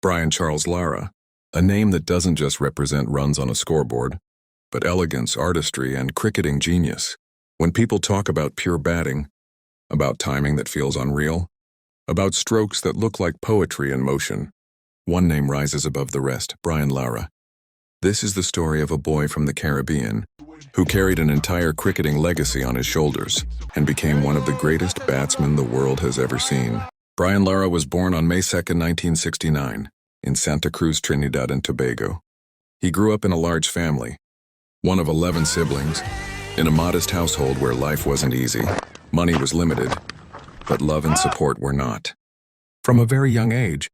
Brian Charles Lara, a name that doesn't just represent runs on a scoreboard, but elegance, artistry, and cricketing genius. When people talk about pure batting, about timing that feels unreal, about strokes that look like poetry in motion, one name rises above the rest: Brian Lara. This is the story of a boy from the Caribbean who carried an entire cricketing legacy on his shoulders and became one of the greatest batsmen the world has ever seen. Brian Lara was born on May 2, 1969, in Santa Cruz, Trinidad and Tobago. He grew up in a large family, one of 11 siblings, in a modest household where life wasn't easy. Money was limited, but love and support were not. From a very young age,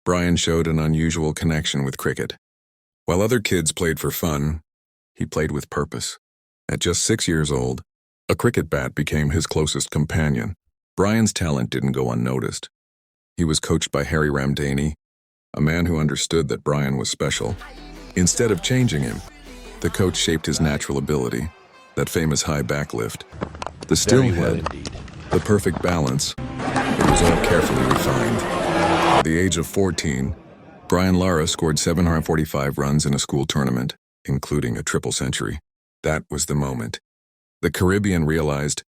Brian showed an unusual connection with cricket. While other kids played for fun, he played with purpose. At just 6 years old, a cricket bat became his closest companion. Brian's talent didn't go unnoticed. He was coached by Harry Ramdani, a man who understood that Brian was special. Instead of changing him, the coach shaped his natural ability, that famous high backlift, the still head, the perfect balance. It was all carefully refined. At the age of 14, Brian Lara scored 745 runs in a school tournament, including a triple century. That was the moment. The Caribbean realized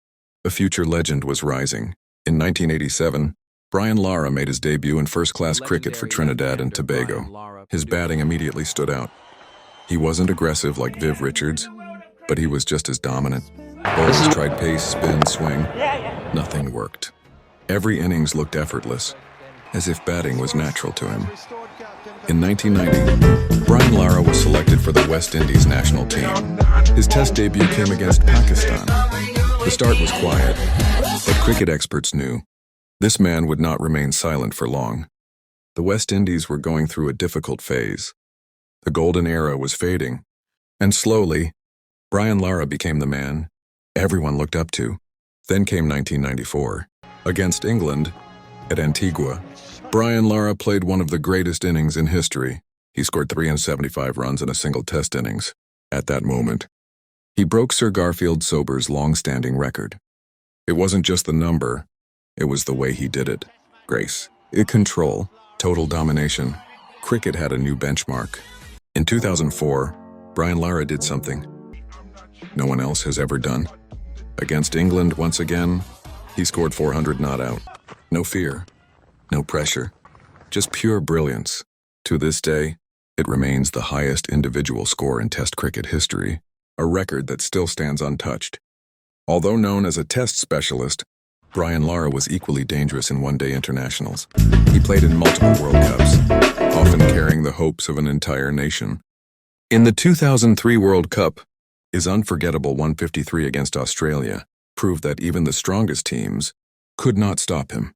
a future legend was rising. In 1987, Brian Lara made his debut in first-class cricket for Trinidad and Tobago. His batting immediately stood out. He wasn't aggressive like Viv Richards, but he was just as dominant. Bowlers tried pace, spin, swing. Nothing worked. Every innings looked effortless, as if batting was natural to him. In 1990, Brian Lara was selected for the West Indies national team. His test debut came against Pakistan. The start was quiet, but cricket experts knew this man would not remain silent for long. The West Indies were going through a difficult phase. The golden era was fading, and slowly, Brian Lara became the man everyone looked up to. Then came 1994. Against England, at Antigua, Brian Lara played one of the greatest innings in history. He scored 375 runs in a single test innings. At that moment, he broke Sir Garfield Sober's long-standing record. It wasn't just the number, it was the way he did it. Grace, control, total domination. Cricket had a new benchmark. In 2004, Brian Lara did something no one else has ever done. Against England, once again, he scored 400 not out. No fear, no pressure, just pure brilliance. To this day, it remains the highest individual score in Test cricket history, a record that still stands untouched. Although known as a Test specialist, Brian Lara was equally dangerous in one-day internationals. He played in multiple World Cups, often carrying the hopes of an entire nation. In the 2003 World Cup, his unforgettable 153 against Australia proved that even the strongest teams could not stop him.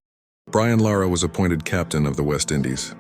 Brian Lara was appointed captain of the West Indies.